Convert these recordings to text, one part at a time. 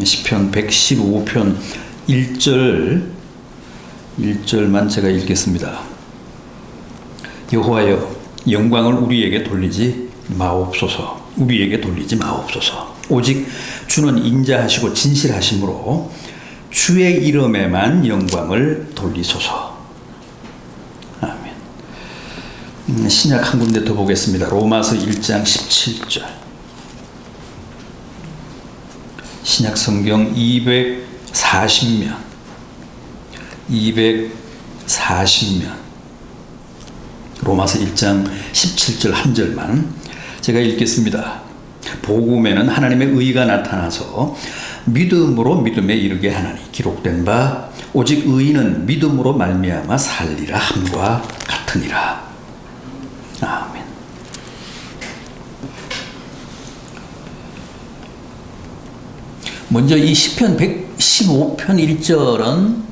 시편 115편 1절만 제가 읽겠습니다. 여호와여, 영광을 우리에게 돌리지 마옵소서. 우리에게 돌리지 마옵소서. 오직 주는 인자하시고 진실하심으로 주의 이름에만 영광을 돌리소서. 아멘. 신약 한 군데 더 보겠습니다. 로마서 1장 17절. 신약 성경 240면 로마서 1장 17절 한 절만 제가 읽겠습니다. 복음에는 하나님의 의가 나타나서 믿음으로 믿음에 이르게 하나니 기록된 바 오직 의인은 믿음으로 말미암아 살리라 함과 같으니라. 아멘. 먼저 이 시편 115편 1절은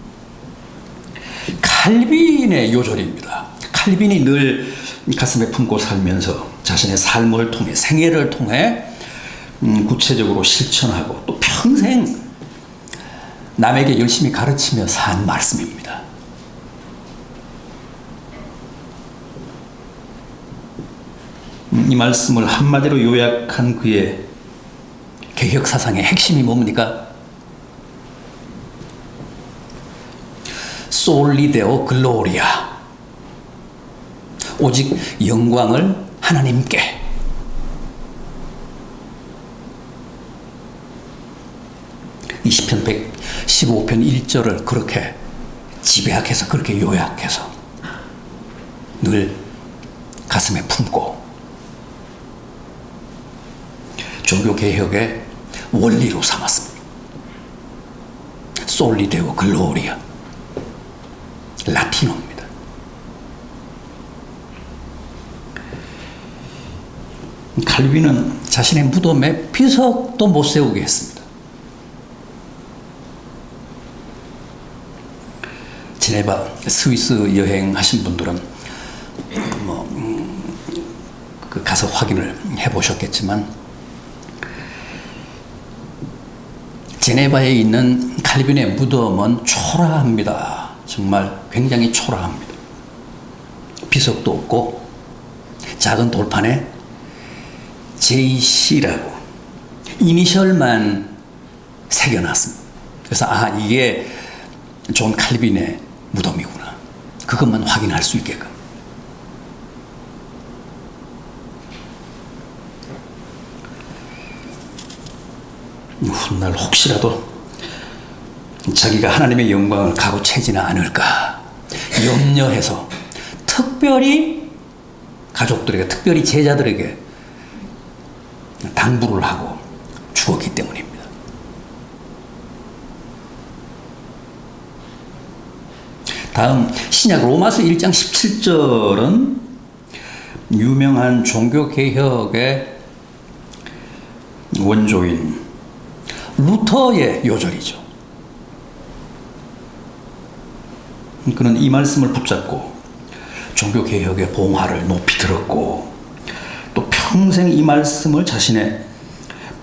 칼빈의 요절입니다. 칼빈이 늘 가슴에 품고 살면서 자신의 삶을 통해, 생애를 통해 구체적으로 실천하고 또 평생 남에게 열심히 가르치며 산 말씀입니다. 이 말씀을 한마디로 요약한 그의 개혁 사상의 핵심이 뭡니까? 솔리 데오 글로리아. 오직 영광을 하나님께. 이 시편 115편 1절을 그렇게 집약해서, 그렇게 요약해서 늘 가슴에 품고 종교개혁의 원리로 삼았습니다. 솔리 데오 글로리아. 라틴어입니다. 칼빈은 자신의 무덤에 비석도 못 세우게 했습니다. 제네바 스위스 여행하신 분들은 가서 확인을 해보셨겠지만 제네바에 있는 칼빈의 무덤은 초라합니다. 정말 굉장히 초라합니다. 비석도 없고 작은 돌판에 JC라고 이니셜만 새겨놨습니다. 그래서 이게 존 칼빈의 무덤이구나. 그것만 확인할 수 있게끔. 훗날 혹시라도 자기가 하나님의 영광을 가로채지는 않을까 염려해서 특별히 가족들에게, 특별히 제자들에게 당부를 하고 죽었기 때문입니다. 다음 신약 로마서 1장 17절은 유명한 종교개혁의 원조인 루터의 요절이죠. 그는 이 말씀을 붙잡고 종교개혁의 봉화를 높이 들었고 또 평생 이 말씀을 자신의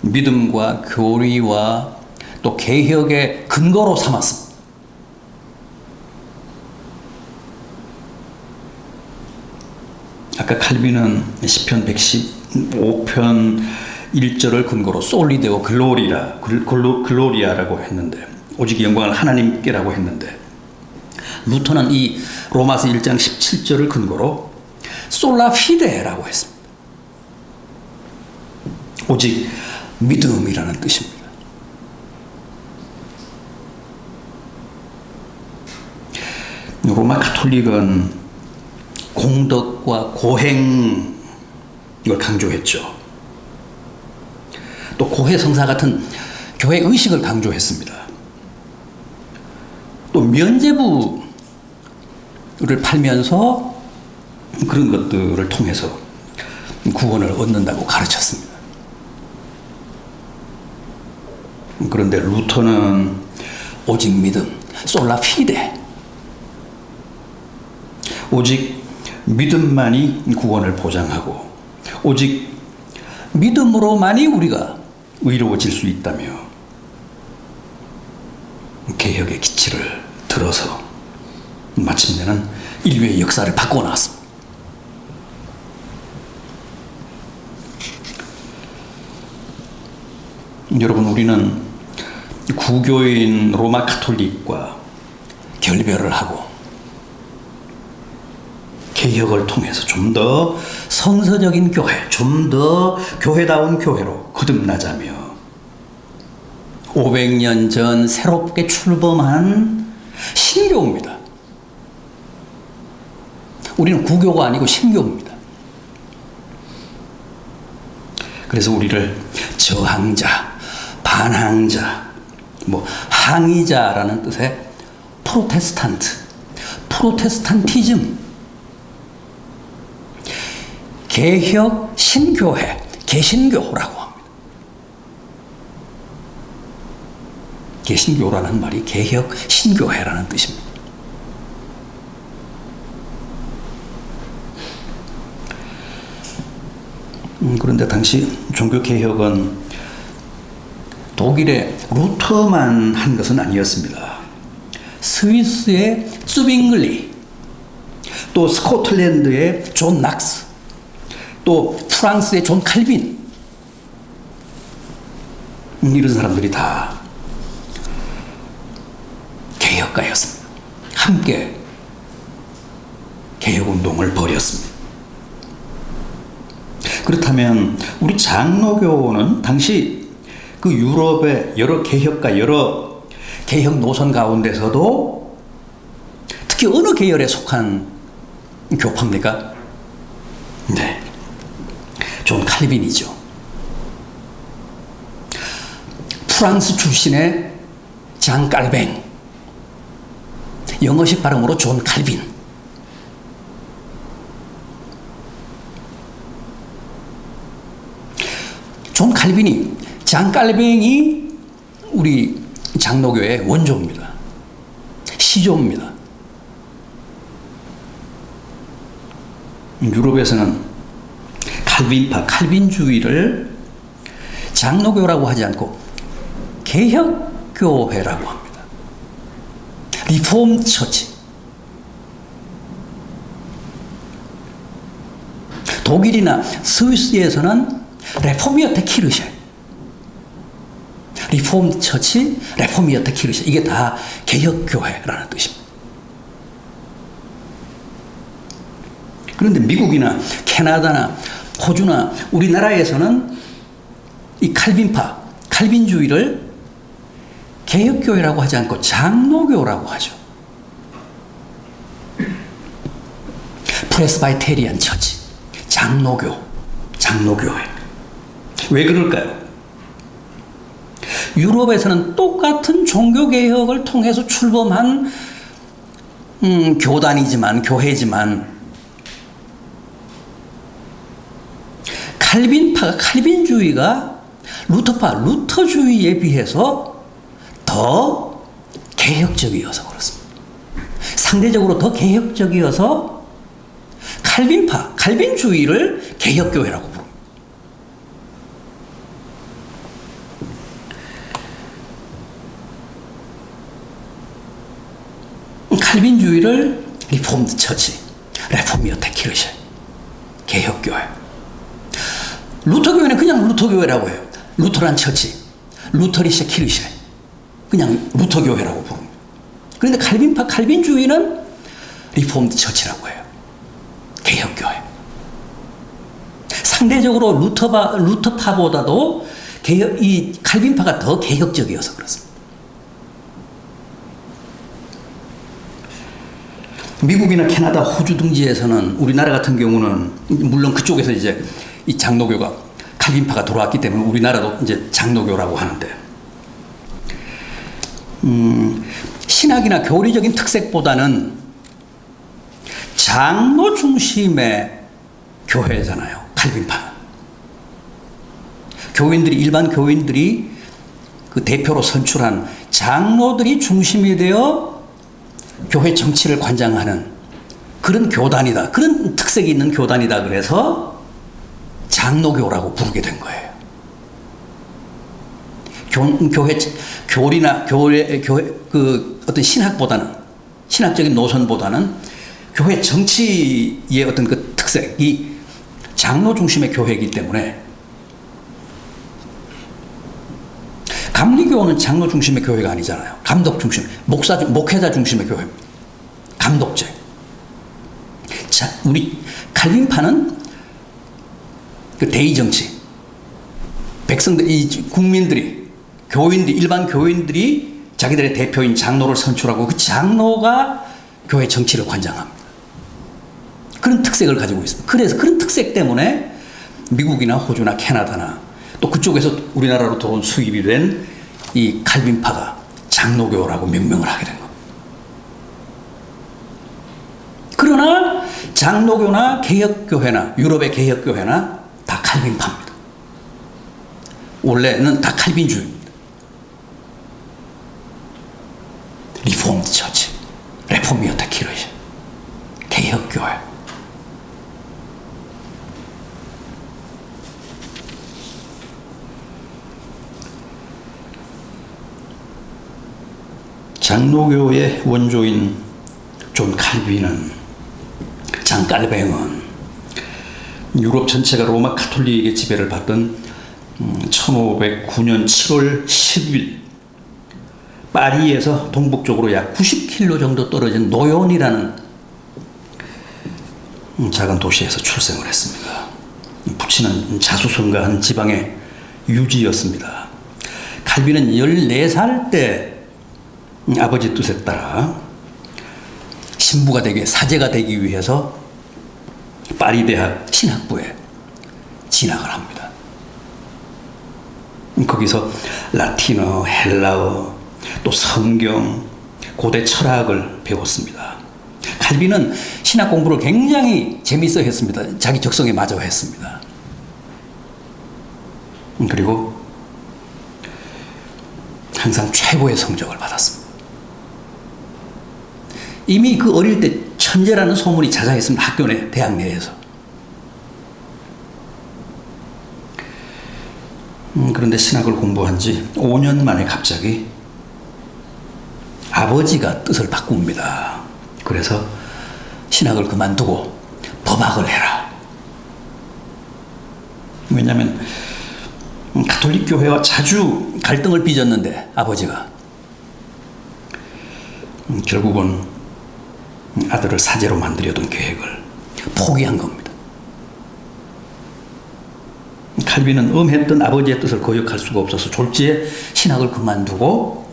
믿음과 교리와 또 개혁의 근거로 삼았습니다. 아까 칼빈은 시편 115편 1절을 근거로 솔리 데오 글로리아라고 했는데, 오직 영광을 하나님께라고 했는데, 루터는 이 로마서 1장 17절을 근거로 솔라 피데라고 했습니다. 오직 믿음이라는 뜻입니다. 로마 가톨릭은 공덕과 고행을 강조했죠. 또 고해성사 같은 교회 의식을 강조했습니다. 또 면죄부를 팔면서 그런 것들을 통해서 구원을 얻는다고 가르쳤습니다. 그런데 루터는 오직 믿음, 솔라 피데, 오직 믿음만이 구원을 보장하고 오직 믿음으로만이 우리가 의로워질 수 있다며 개혁의 기치를 들어서 마침내는 인류의 역사를 바꿔놨습니다. 여러분, 우리는 구교인 로마 가톨릭과 결별을 하고 개혁을 통해서 좀 더 성서적인 교회, 좀 더 교회다운 교회로 거듭나자며 500년 전 새롭게 출범한 신교입니다. 우리는 구교가 아니고 신교입니다. 그래서 우리를 저항자, 반항자, 항의자라는 뜻의 프로테스탄티즘, 개혁 신교회, 개신교라고 합니다. 개신교라는 말이 개혁 신교회라는 뜻입니다. 그런데 당시 종교개혁은 독일의 루터만 한 것은 아니었습니다. 스위스의 쯔빙글리, 또 스코틀랜드의 존 낙스, 또 프랑스의 존 칼빈, 이런 사람들이 다 개혁가였습니다. 함께 개혁운동을 벌였습니다. 그렇다면 우리 장로교는 당시 그 유럽의 여러 개혁가, 여러 개혁 노선 가운데서도 특히 어느 계열에 속한 교파입니까? 네, 존 칼빈이죠. 프랑스 출신의 장 깔뱅, 영어식 발음으로 존 칼빈. 존 칼빈이, 장 깔뱅이 우리 장로교의 원조입니다. 시조입니다. 유럽에서는 칼빈파, 칼빈주의를 장로교라고 하지 않고 개혁교회라고 합니다. 리폼 처치. 독일이나 스위스에서는 레포미어테 키르셰, 리폼 처치, 레포미어테 키르셰, 이게 다 개혁교회라는 뜻입니다. 그런데 미국이나 캐나다나 호주나 우리나라에서는 이 칼빈파, 칼빈주의를 개혁교회라고 하지 않고 장로교라고 하죠. 프레스바이테리안 처치, 장로교회. 왜 그럴까요? 유럽에서는 똑같은 종교개혁을 통해서 출범한 교단이지만, 교회지만 칼빈파가, 칼빈주의가 루터파, 루터주의에 비해서 더 개혁적이어서 그렇습니다. 상대적으로 더 개혁적이어서 칼빈파, 칼빈주의를 개혁교회라고 부릅니다. 칼빈주의를 리폼드 처치, 레포미어테 키르셰, 개혁교회. 루터교회는 그냥 루터교회라고 해요. 루터란 처치, 루터리셰 키르셰, 그냥 루터교회라고 부릅니다. 그런데 칼빈파, 칼빈주의는 리폼드 처치라고 해요. 개혁교회. 상대적으로 루터파보다도 이 칼빈파가 더 개혁적이어서 그렇습니다. 미국이나 캐나다, 호주 등지에서는, 우리나라 같은 경우는 물론 그쪽에서 이제 이 장로교가, 칼빈파가 들어왔기 때문에 우리나라도 이제 장로교라고 하는데, 신학이나 교리적인 특색보다는 장로 중심의 교회잖아요, 칼빈파는. 일반 교인들이 그 대표로 선출한 장로들이 중심이 되어 교회 정치를 관장하는 그런 교단이다, 그런 특색이 있는 교단이다, 그래서 장로교라고 부르게 된 거예요. 교회 그 어떤 신학적인 노선보다는 교회 정치의 어떤 그 특색이 장로 중심의 교회이기 때문에 감리교는 장로 중심의 교회가 아니잖아요. 감독 중심, 목회자 중심의 교회입니다. 감독제. 자, 우리 칼빈파는 그 대의 정치, 백성들, 국민들이, 일반 교인들이 자기들의 대표인 장로를 선출하고 그 장로가 교회 정치를 관장합니다. 그런 특색을 가지고 있습니다. 그래서 그런 특색 때문에 미국이나 호주나 캐나다나 또 그쪽에서 우리나라로 들어온 수입이 된 이 칼빈파가 장로교라고 명명을 하게 된 겁니다. 그러나 장로교나 개혁교회나 유럽의 개혁교회나 다 칼빈파입니다. 원래는 다 칼빈주의입니다. 리폼드 처치, 레포미어타 키르시, 개혁교회. 장로교의 원조인 존 칼빈은, 장 깔뱅은 유럽 전체가 로마 가톨릭의 지배를 받던 1509년 7월 10일 파리에서 동북쪽으로 약 90km 정도 떨어진 노연이라는 작은 도시에서 출생을 했습니다. 부친은 자수성가한 지방의 유지였습니다. 칼빈은 14살 때 아버지 뜻에 따라 신부가 사제가 되기 위해서 파리 대학 신학부에 진학을 합니다. 거기서 라틴어, 헬라어, 또 성경, 고대 철학을 배웠습니다. 칼빈은 신학 공부를 굉장히 재밌어 했습니다. 자기 적성에 맞아 했습니다. 그리고 항상 최고의 성적을 받았습니다. 이미 그 어릴 때 천재라는 소문이 자자했습니다. 학교 내, 대학 내에서. 그런데 신학을 공부한 지 5년 만에 갑자기 아버지가 뜻을 바꿉니다. 그래서 신학을 그만두고 법학을 해라. 왜냐하면 가톨릭 교회와 자주 갈등을 빚었는데 아버지가 결국은 아들을 사제로 만들려던 계획을 포기한 겁니다. 칼빈은 엄했던 아버지의 뜻을 거역할 수가 없어서 졸지에 신학을 그만두고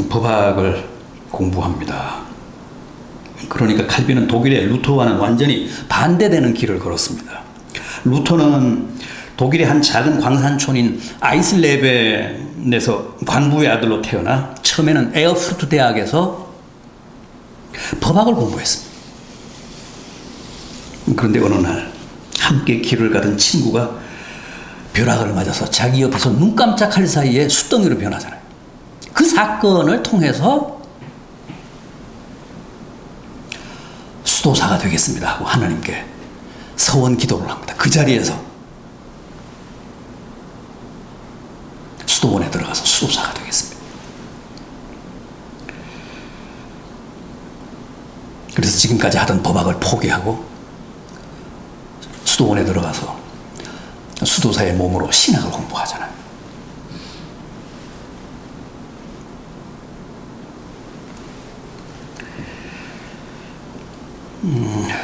법학을 공부합니다. 그러니까 칼빈은 독일의 루터와는 완전히 반대되는 길을 걸었습니다. 루터는 독일의 한 작은 광산촌인 아이슬레벤에서 관부의 아들로 태어나 처음에는 에어프루트 대학에서 법학을 공부했습니다. 그런데 어느 날 함께 길을 가던 친구가 벼락을 맞아서 자기 옆에서 눈 깜짝할 사이에 숫덩이로 변하잖아요. 그 사건을 통해서 수도사가 되겠습니다 하고 하나님께 서원 기도를 합니다. 그 자리에서 수도원에 들어가서 수도사가 되겠습니다. 그래서 지금까지 하던 법학을 포기하고 수도원에 들어가서 수도사의 몸으로 신학을 공부하잖아요.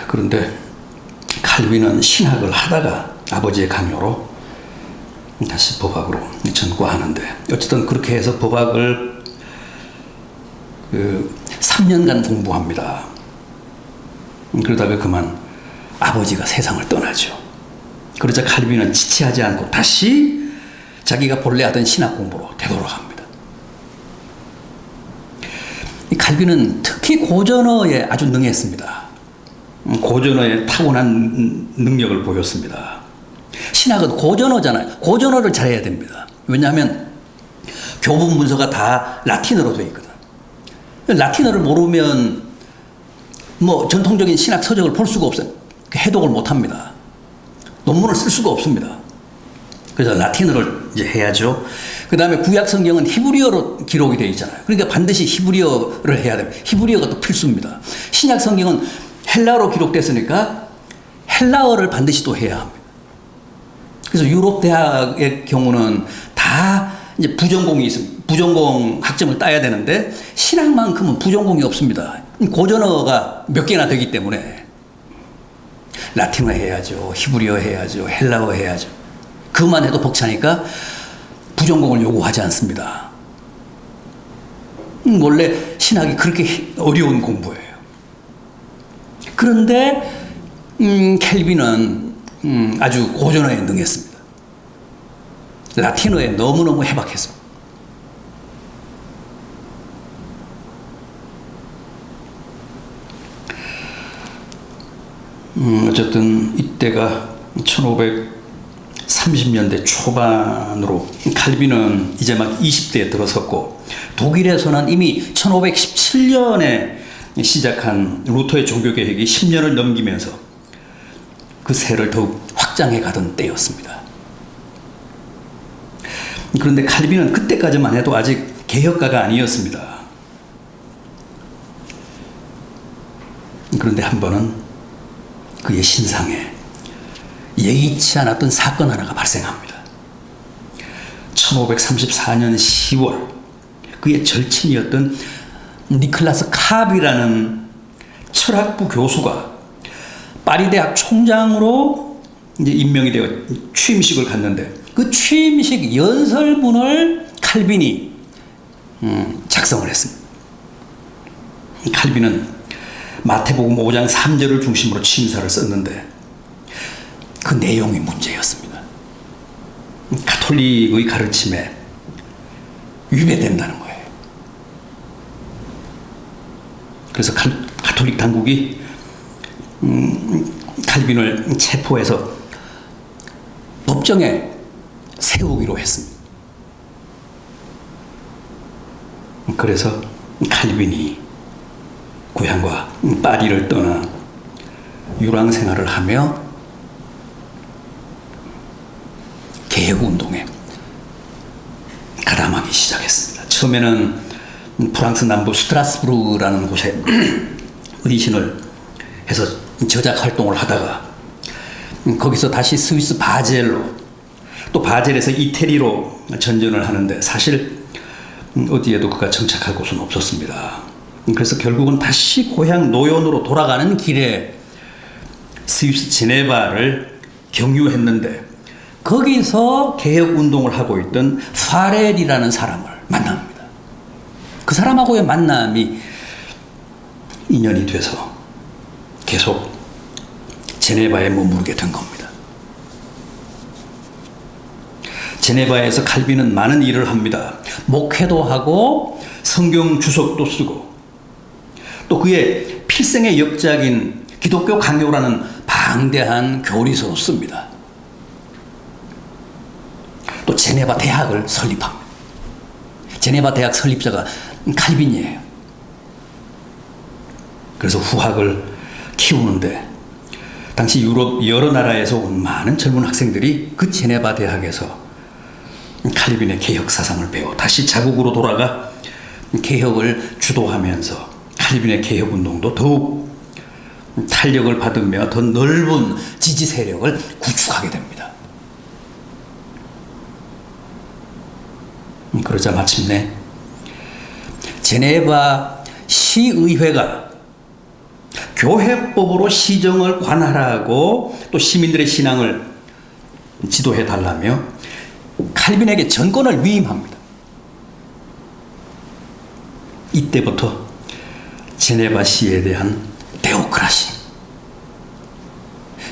그런데 칼빈은 신학을 하다가 아버지의 강요로 다시 법학으로 전과하는데, 어쨌든 그렇게 해서 법학을 3년간 공부합니다. 그러다가 그만 아버지가 세상을 떠나죠. 그러자 칼빈은 지체하지 않고 다시 자기가 본래 하던 신학 공부로 되돌아갑니다. 이 칼빈은 특히 고전어에 아주 능했습니다. 고전어에 타고난 능력을 보였습니다. 신학은 고전어잖아요. 고전어를 잘해야 됩니다. 왜냐하면 교본 문서가 다 라틴어로 되어 있거든. 라틴어를 모르면 뭐 전통적인 신학 서적을 볼 수가 없어요. 해독을 못 합니다. 논문을 쓸 수가 없습니다. 그래서 라틴어를 이제 해야죠. 그 다음에 구약 성경은 히브리어로 기록이 되어 있잖아요. 그러니까 반드시 히브리어를 해야 됩니다. 히브리어가 또 필수입니다. 신약 성경은 헬라어로 기록됐으니까 헬라어를 반드시 또 해야 합니다. 그래서 유럽 대학의 경우는 다 이제 부전공이 있습니다. 부전공 학점을 따야 되는데 신학만큼은 부전공이 없습니다. 고전어가 몇 개나 되기 때문에 라틴어 해야죠. 히브리어 해야죠. 헬라어 해야죠. 그것만 해도 벅차니까 부전공을 요구하지 않습니다. 원래 신학이 그렇게 어려운 공부예요. 그런데 켈빈은 아주 고전어에 능했습니다. 라틴어에 너무너무 해박했습니다. 어쨌든 이때가 1530년대 초반으로 칼빈은 이제 막 20대에 들어섰고 독일에서는 이미 1517년에 시작한 루터의 종교개혁이 10년을 넘기면서 그 세를 더욱 확장해 가던 때였습니다. 그런데 칼빈은 그때까지만 해도 아직 개혁가가 아니었습니다. 그런데 한 번은 그의 신상에 예기치 않았던 사건 하나가 발생합니다. 1534년 10월 그의 절친이었던 니클라스 카비라는 철학부 교수가 파리 대학 총장으로 이제 임명이 되어 취임식을 갔는데 그 취임식 연설문을 칼빈이 작성을 했습니다. 칼빈은 마태복음 5장 3절을 중심으로 취임사를 썼는데 그 내용이 문제였습니다. 가톨릭의 가르침에 위배된다는 거예요. 그래서 가톨릭 당국이 칼빈을 체포해서 법정에 세우기로 했습니다. 그래서 칼빈이 고향과 파리를 떠나 유랑 생활을 하며 개혁운동에 가담하기 시작했습니다. 처음에는 프랑스 남부 스트라스부르라는 곳에 의신을 해서 저작 활동을 하다가 거기서 다시 스위스 바젤로 또 바젤에서 이태리로 전전을 하는데 사실 어디에도 그가 정착할 곳은 없었습니다. 그래서 결국은 다시 고향 노연으로 돌아가는 길에 스위스 제네바를 경유했는데 거기서 개혁운동을 하고 있던 파렐이라는 사람을 만납니다. 그 사람하고의 만남이 인연이 돼서 계속 제네바에 머무르게 된 겁니다. 제네바에서 칼빈은 많은 일을 합니다. 목회도 하고 성경 주석도 쓰고 또 그의 필생의 역작인 기독교 강요라는 방대한 교리서도 씁니다. 또 제네바 대학을 설립합니다. 제네바 대학 설립자가 칼빈이에요. 그래서 후학을 키우는데 당시 유럽 여러 나라에서 온 많은 젊은 학생들이 그 제네바 대학에서 칼빈의 개혁 사상을 배워 다시 자국으로 돌아가 개혁을 주도하면서 칼빈의 개혁 운동도 더욱 탄력을 받으며 더 넓은 지지 세력을 구축하게 됩니다. 그러자 마침내 제네바 시의회가 교회법으로 시정을 관할하고 또 시민들의 신앙을 지도해 달라며 칼빈에게 전권을 위임합니다. 이때부터 제네바시에 대한 데오크라시,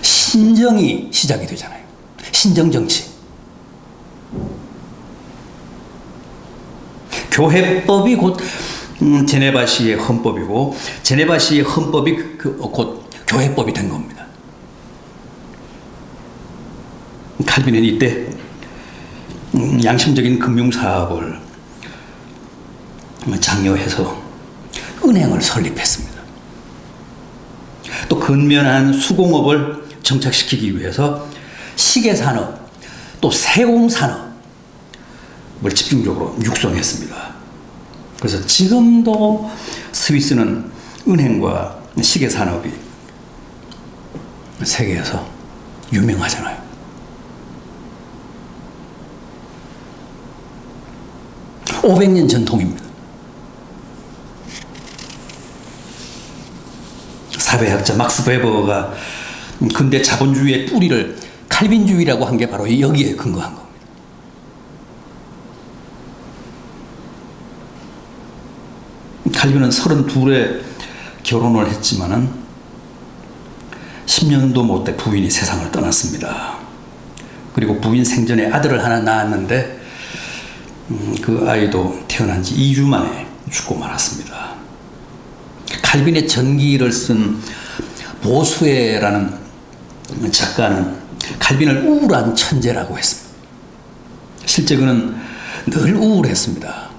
신정이 시작이 되잖아요. 신정정치. 교회법이 곧 제네바시의 헌법이고 제네바시의 헌법이 곧 교회법이 된 겁니다. 칼빈은 이때 양심적인 금융사업을 장려해서 은행을 설립했습니다. 또 근면한 수공업을 정착시키기 위해서 시계산업, 또 세공산업을 집중적으로 육성했습니다. 그래서 지금도 스위스는 은행과 시계 산업이 세계에서 유명하잖아요. (500년) 전통입니다. 사회학자 막스 베버가 근대 자본주의의 뿌리를 칼빈주의라고 한 게 바로 여기에 근거한 겁니다. 칼빈은 32에 결혼을 했지만은 10년도 못 돼 부인이 세상을 떠났습니다. 그리고 부인 생전에 아들을 하나 낳았는데 그 아이도 태어난 지 2주 만에 죽고 말았습니다. 칼빈의 전기를 쓴 보수에라는 작가는 칼빈을 우울한 천재라고 했습니다. 실제 그는 늘 우울했습니다.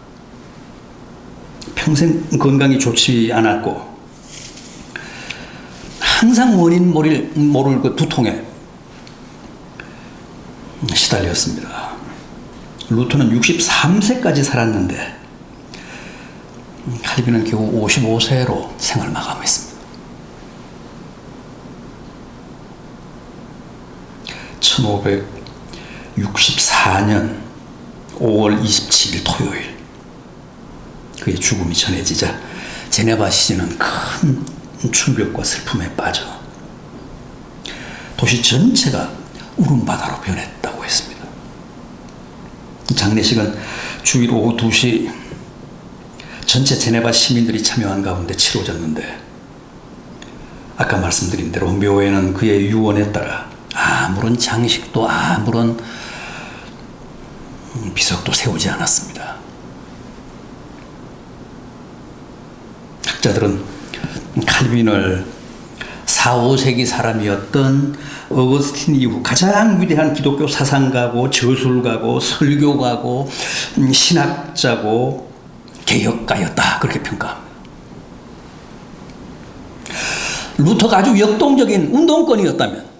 평생 건강이 좋지 않았고 항상 원인 모를 그 두통에 시달렸습니다. 루터는 63세까지 살았는데 칼빈은 겨우 55세로 생을 마감했습니다. 1564년 5월 27일 토요일 그의 죽음이 전해지자 제네바 시는 큰 충격과 슬픔에 빠져 도시 전체가 울음바다로 변했다고 했습니다. 장례식은 주일 오후 2시 전체 제네바 시민들이 참여한 가운데 치러졌는데 아까 말씀드린 대로 묘에는 그의 유언에 따라 아무런 장식도 아무런 비석도 세우지 않았습니다. 학자들은 칼빈을 4, 5세기 사람이었던 어거스틴 이후 가장 위대한 기독교 사상가고 저술가고 설교가고 신학자고 개혁가였다 그렇게 평가합니다. 루터가 아주 역동적인 운동권이었다면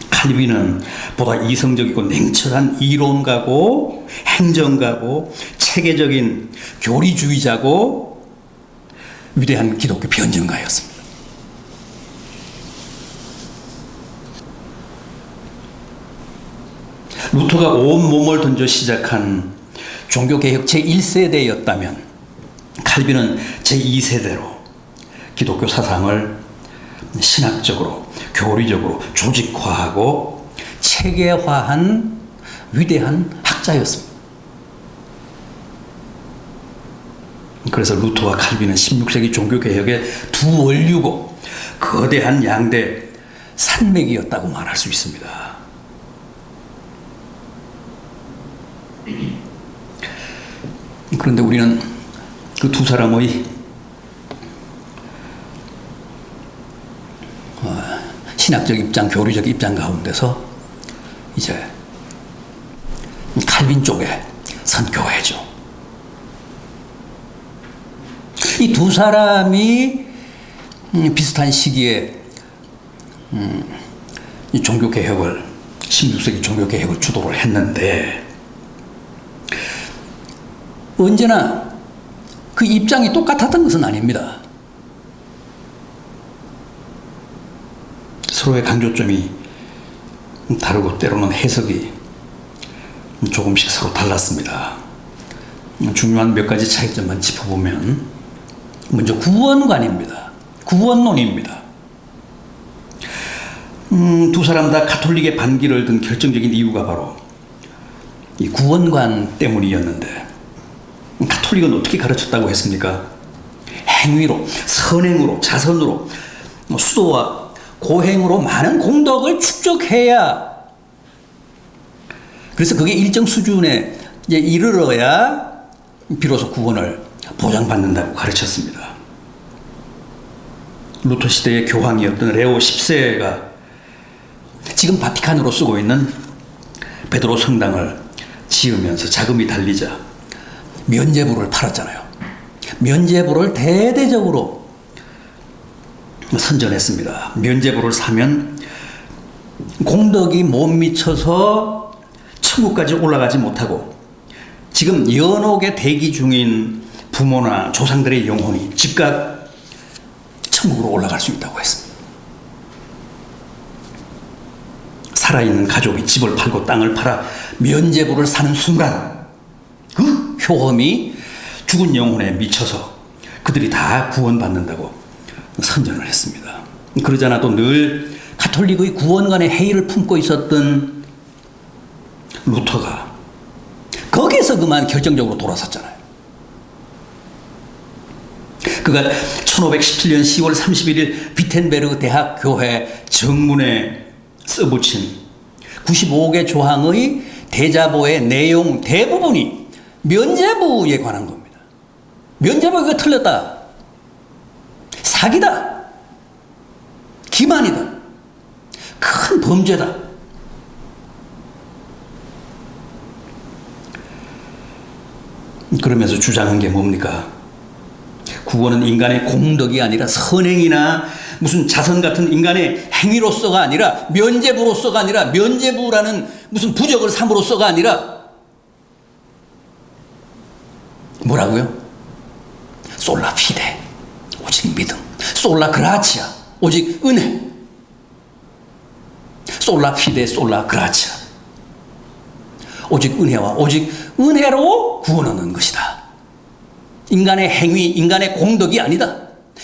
칼빈은 보다 이성적이고 냉철한 이론가고 행정가고 체계적인 교리주의자고 위대한 기독교 변증가였습니다. 루터가 온 몸을 던져 시작한 종교개혁 제1세대였다면 칼빈은 제2세대로 기독교 사상을 신학적으로 교리적으로 조직화하고 체계화한 위대한 학자였습니다. 그래서 루터와 칼빈은 16세기 종교개혁의 두 원류고 거대한 양대 산맥이었다고 말할 수 있습니다. 그런데 우리는 그 두 사람의 신학적 입장, 교리적 입장 가운데서 이제 칼빈 쪽에 선교해죠. 이 두 사람이 비슷한 시기에 이 종교개혁을 16세기 종교개혁을 주도를 했는데 언제나 그 입장이 똑같았던 것은 아닙니다. 서로의 강조점이 다르고 때로는 해석이 조금씩 서로 달랐습니다. 중요한 몇 가지 차이점만 짚어보면 먼저 구원관입니다. 구원론입니다. 두 사람 다 가톨릭의 반기를 든 결정적인 이유가 바로 이 구원관 때문이었는데 가톨릭은 어떻게 가르쳤다고 했습니까? 행위로, 선행으로, 자선으로, 수도와 고행으로 많은 공덕을 축적해야 그래서 그게 일정 수준에 이제 이르러야 비로소 구원을 보장받는다고 가르쳤습니다. 루터 시대의 교황이었던 레오 10세가 지금 바티칸으로 쓰고 있는 베드로 성당을 지으면서 자금이 달리자 면죄부를 팔았잖아요. 면죄부를 대대적으로 선전했습니다. 면죄부를 사면 공덕이 못 미쳐서 천국까지 올라가지 못하고 지금 연옥에 대기 중인 부모나 조상들의 영혼이 즉각 천국으로 올라갈 수 있다고 했습니다. 살아있는 가족이 집을 팔고 땅을 팔아 면죄부를 사는 순간 그 효험이 죽은 영혼에 미쳐서 그들이 다 구원받는다고 선전을 했습니다. 그러지 않아도 늘 가톨릭의 구원관의 회의를 품고 있었던 루터가 거기에서 그만 결정적으로 돌아섰잖아요. 그가 1517년 10월 31일 비텐베르그 대학 교회 정문에 써붙인 95개 조항의 대자보의 내용 대부분이 면죄부에 관한 겁니다. 면죄부 이거 틀렸다. 사기다. 기만이다. 큰 범죄다. 그러면서 주장한 게 뭡니까? 구원은 인간의 공덕이 아니라 선행이나 무슨 자선 같은 인간의 행위로서가 아니라 면죄부로서가 아니라 면죄부라는 무슨 부적을 삼으로서가 아니라 뭐라고요? 솔라 피데 오직 믿음, 솔라 그라치아 오직 은혜, 솔라 피데 솔라 그라치아 오직 은혜와 오직 은혜로 구원 얻는 것이다. 인간의 행위, 인간의 공덕이 아니다.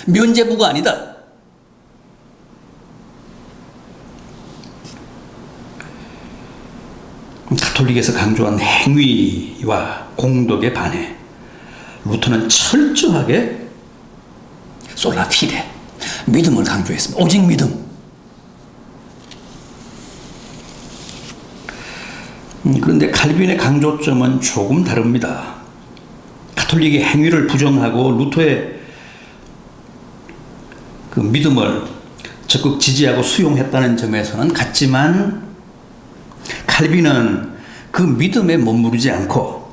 면죄부가 아니다. 가톨릭에서 강조한 행위와 공덕에 반해 루터는 철저하게 솔라 피데 믿음을 강조했습니다. 오직 믿음. 그런데 칼빈의 강조점은 조금 다릅니다. 가톨릭의 행위를 부정하고 루터의 그 믿음을 적극 지지하고 수용했다는 점에서는 같지만 칼빈은 그 믿음에 머무르지 않고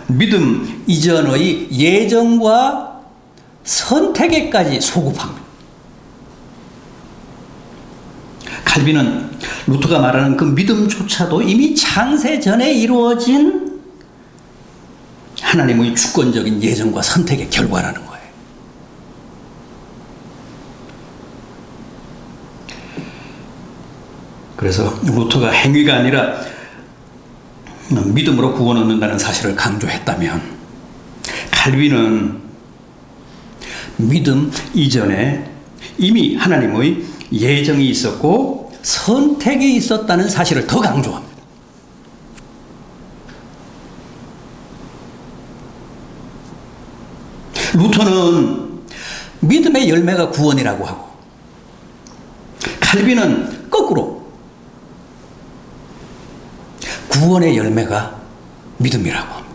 믿음 이전의 예정과 선택에까지 소급합니다. 칼빈은 루터가 말하는 그 믿음조차도 이미 창세 전에 이루어진 하나님의 주권적인 예정과 선택의 결과라는 거예요. 그래서 루터가 행위가 아니라 믿음으로 구원 얻는다는 사실을 강조했다면 칼빈은 믿음 이전에 이미 하나님의 예정이 있었고 선택이 있었다는 사실을 더 강조합니다. 루터는 믿음의 열매가 구원이라고 하고 칼빈은 거꾸로 구원의 열매가 믿음이라고 합니다.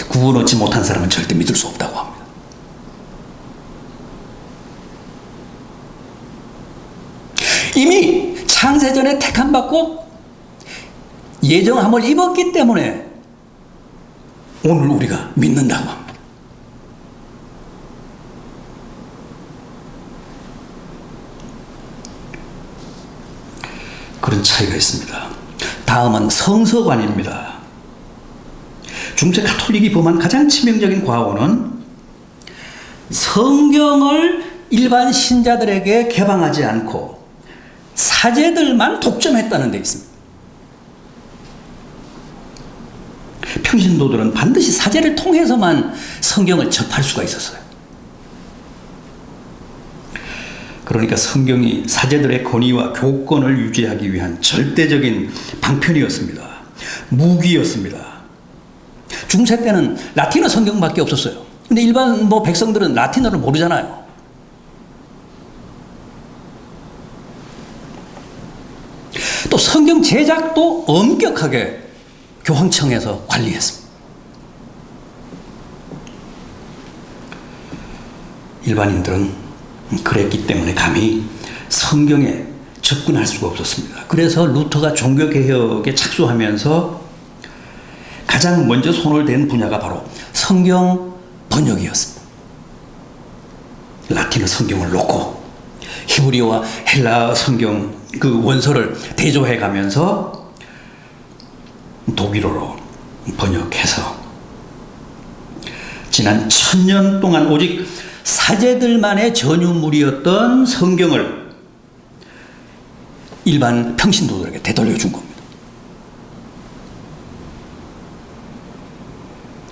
구원 얻지 못한 사람은 절대 믿을 수 없다고 합니다. 이미 창세전에 택함받고 예정함을 입었기 때문에 오늘 우리가 믿는다고 합니다. 그런 차이가 있습니다. 다음은 성서관입니다. 중세 가톨릭이 범한 가장 치명적인 과오는 성경을 일반 신자들에게 개방하지 않고 사제들만 독점했다는 데 있습니다. 평신도들은 반드시 사제를 통해서만 성경을 접할 수가 있었어요. 그러니까 성경이 사제들의 권위와 교권을 유지하기 위한 절대적인 방편이었습니다. 무기였습니다. 중세 때는 라틴어 성경밖에 없었어요. 근데 일반 백성들은 라틴어를 모르잖아요. 또 성경 제작도 엄격하게 교황청에서 관리했습니다. 일반인들은 그랬기 때문에 감히 성경에 접근할 수가 없었습니다. 그래서 루터가 종교개혁에 착수하면서 가장 먼저 손을 댄 분야가 바로 성경 번역이었습니다. 라틴어 성경을 놓고 히브리어와 헬라어 성경 그 원서를 대조해 가면서 독일어로 번역해서 지난 1000년 동안 오직 사제들만의 전유물이었던 성경을 일반 평신도들에게 되돌려 준 겁니다.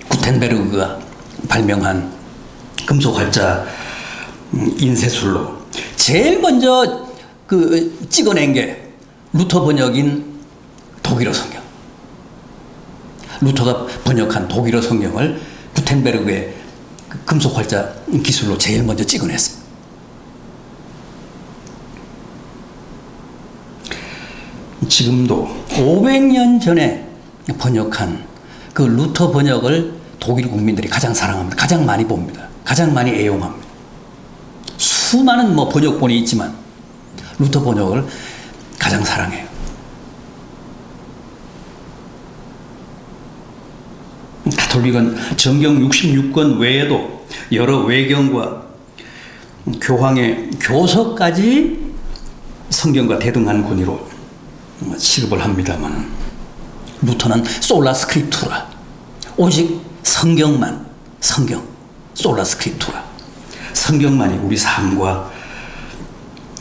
구텐베르그가 발명한 금속활자 인쇄술로 제일 먼저 찍어낸 게 루터 번역인 독일어 성경. 루터가 번역한 독일어 성경을 구텐베르그의 금속활자 기술로 제일 먼저 찍어냈습니다. 지금도 500년 전에 번역한 그 루터 번역을 독일 국민들이 가장 사랑합니다. 가장 많이 봅니다. 가장 많이 애용합니다. 수많은 번역본이 있지만 루터 번역을 가장 사랑해요. 가톨릭은 정경 66권 외에도 여러 외경과 교황의 교서까지 성경과 대등한 권위로 취급을 합니다만 루터는 솔라 스크립투라, 오직 성경만, 성경, 솔라 스크립투라, 성경만이 우리 삶과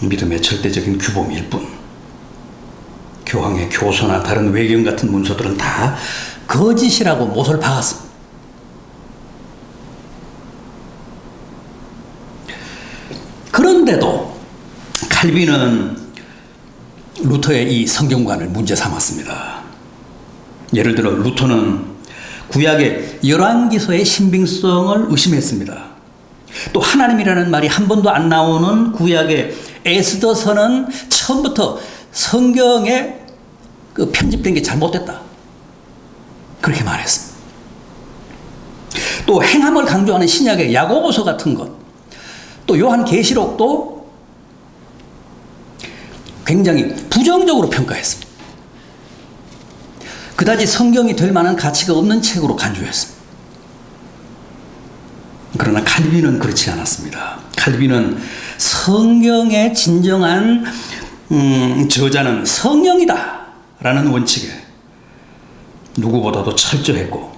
믿음의 절대적인 규범일 뿐, 교황의 교서나 다른 외경 같은 문서들은 다 거짓이라고 못을 박았습니다. 그런데도 칼빈은 루터의 이 성경관을 문제 삼았습니다. 예를 들어 루터는 구약의 열왕기서의 신빙성을 의심했습니다. 또 하나님이라는 말이 한 번도 안 나오는 구약의 에스더서는 처음부터 성경에 편집된 게 잘못됐다, 그렇게 말했습니다. 또 행함을 강조하는 신약의 야고보서 같은 것, 또 요한계시록도 굉장히 부정적으로 평가했습니다. 그다지 성경이 될 만한 가치가 없는 책으로 간주했습니다. 그러나 칼빈은 그렇지 않았습니다. 칼빈은 성경의 진정한 저자는 성령이다 라는 원칙에 누구보다도 철저했고,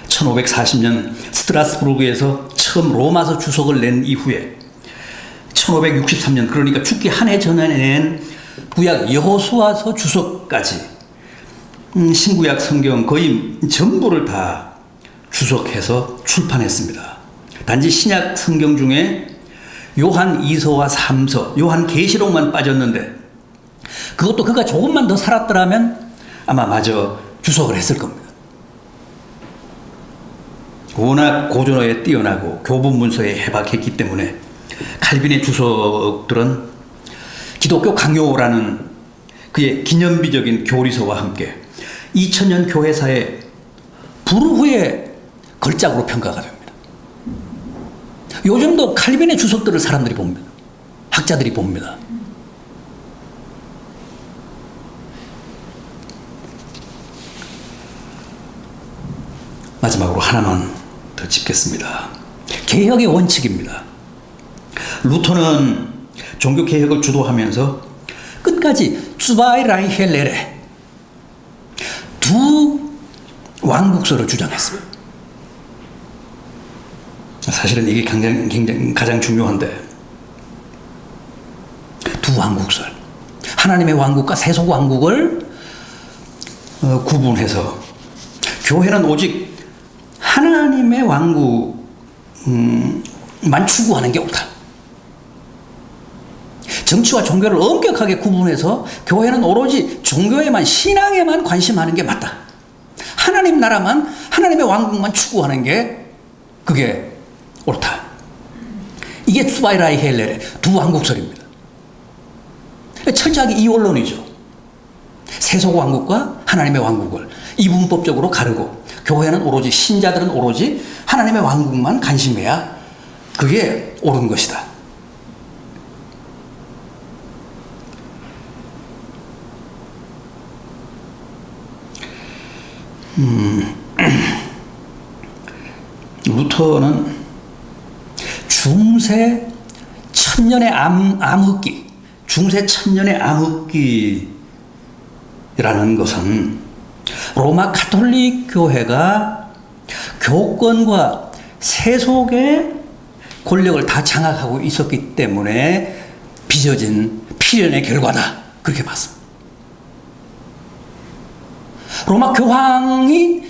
1540년 스트라스부르크에서 처음 로마서 주석을 낸 이후에 1563년, 그러니까 죽기 한 해 전에 낸 구약 여호수아서 주석까지 신구약 성경 거의 전부를 다 주석해서 출판했습니다. 단지 신약 성경 중에 요한 2서와 3서, 요한 계시록만 빠졌는데 그것도 그가 조금만 더 살았더라면 아마 마저 주석을 했을 겁니다. 워낙 고전어에 뛰어나고 교본 문서에 해박했기 때문에 칼빈의 주석들은 기독교 강요라는 그의 기념비적인 교리서와 함께 2000년 교회사의 불후의 걸작으로 평가가 됩니다. 요즘도 칼빈의 주석들을 사람들이 봅니다. 학자들이 봅니다. 마지막으로 하나만 더 짚겠습니다. 개혁의 원칙입니다. 루터는 종교개혁을 주도하면서 끝까지 츠바이 라이헤 레레, 두 왕국서를 주장했습니다. 사실은 이게 가장 중요한데, 두 왕국설, 하나님의 왕국과 세속 왕국을 구분해서 교회는 오직 하나님의 왕국만 추구하는 게 옳다. 정치와 종교를 엄격하게 구분해서 교회는 오로지 종교에만, 신앙에만 관심하는 게 맞다. 하나님 나라만, 하나님의 왕국만 추구하는 게 그게 옳다. 이게 츠바이라이 헬레레, 두 왕국설입니다. 철저하게 이원론이죠. 세속 왕국과 하나님의 왕국을 이분법적으로 가르고, 교회는 오로지, 신자들은 오로지 하나님의 왕국만 관심해야 그게 옳은 것이다. 루터는 중세 천년의 암흑기, 중세 천년의 암흑기라는 것은 로마 가톨릭 교회가 교권과 세속의 권력을 다 장악하고 있었기 때문에 빚어진 필연의 결과다. 그렇게 봤습니다. 로마 교황이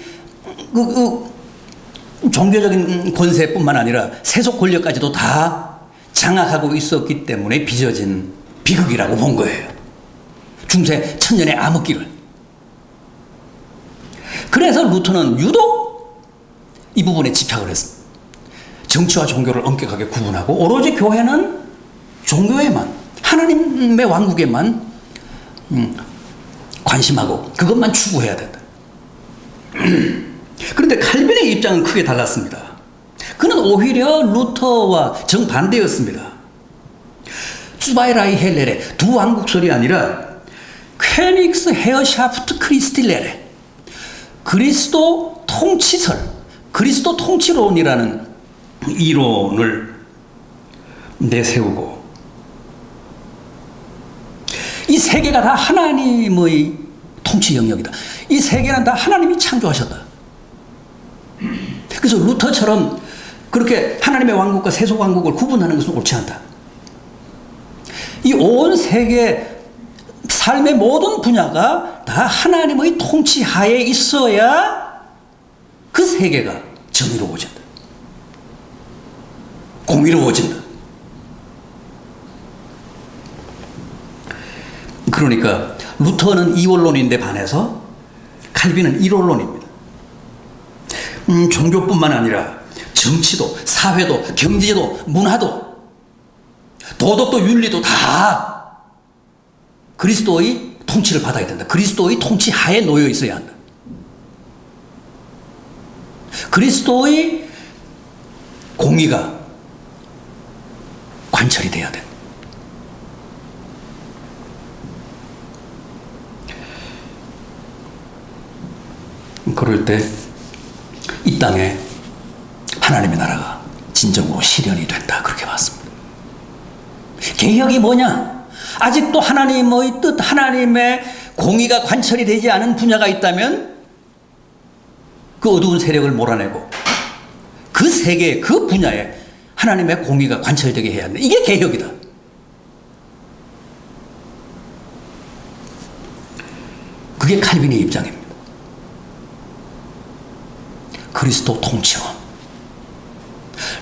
종교적인 권세뿐만 아니라 세속 권력까지도 다 장악하고 있었기 때문에 빚어진 비극이라고 본 거예요. 중세 천년의 암흑기를. 그래서 루터는 유독 이 부분에 집착을 했습니다. 정치와 종교를 엄격하게 구분하고 오로지 교회는 종교에만, 하나님의 왕국에만 관심하고 그것만 추구해야 된다. 그런데 칼빈의 입장은 크게 달랐습니다. 그는 오히려 루터와 정반대였습니다. 츠바이라이 헬레레, 두 왕국설이 아니라 퀘닉스 헤어샤프트 크리스틸레레, 그리스도 통치설, 그리스도 통치론이라는 이론을 내세우고, 이 세계가 다 하나님의 통치 영역이다. 이 세계는 다 하나님이 창조하셨다. 그래서 루터처럼 그렇게 하나님의 왕국과 세속 왕국을 구분하는 것은 옳지 않다. 이 온 세계 삶의 모든 분야가 다 하나님의 통치 하에 있어야 그 세계가 정의로워진다. 공의로워진다. 그러니까 루터는 이원론인데 반해서 칼빈은 일원론입니다. 종교뿐만 아니라 정치도, 사회도, 경제도, 문화도, 도덕도, 윤리도 다 그리스도의 통치를 받아야 된다. 그리스도의 통치 하에 놓여 있어야 한다. 그리스도의 공의가 관철이 돼야 된다. 그럴 때 이 땅에 하나님의 나라가 진정으로 실현이 된다. 그렇게 봤습니다. 개혁이 뭐냐? 아직도 하나님의 뜻, 하나님의 공의가 관철이 되지 않은 분야가 있다면 그 어두운 세력을 몰아내고 그 세계, 그 분야에 하나님의 공의가 관철되게 해야 한다. 이게 개혁이다. 그게 칼빈의 입장입니다. 그리스도 통치론.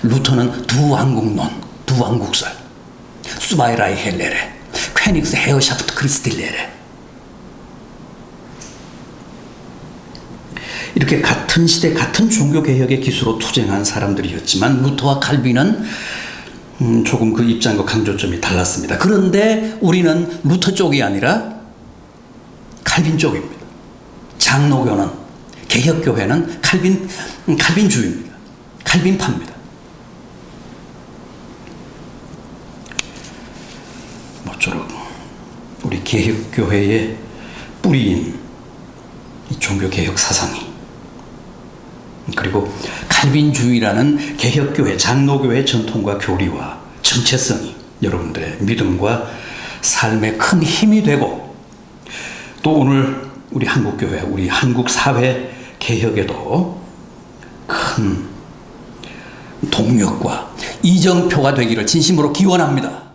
루터는 두 왕국론, 두 왕국설. 수바이라이 헬레레, 퀘닉스 헤어샤프트 크리스틸레레. 이렇게 같은 시대, 같은 종교개혁의 기수로 투쟁한 사람들이었지만 루터와 칼빈은 조금 그 입장과 강조점이 달랐습니다. 그런데 우리는 루터 쪽이 아니라 칼빈 쪽입니다. 장로교는, 개혁교회는 칼빈주의입니다. 칼빈파입니다. 모쪼록 우리 개혁교회의 뿌리인 이 종교개혁 사상이, 그리고 칼빈주의라는 개혁교회, 장로교회 전통과 교리와 정체성이 여러분들의 믿음과 삶에 큰 힘이 되고, 또 오늘 우리 한국교회, 우리 한국 사회 개혁에도 큰 동력과 이정표가 되기를 진심으로 기원합니다.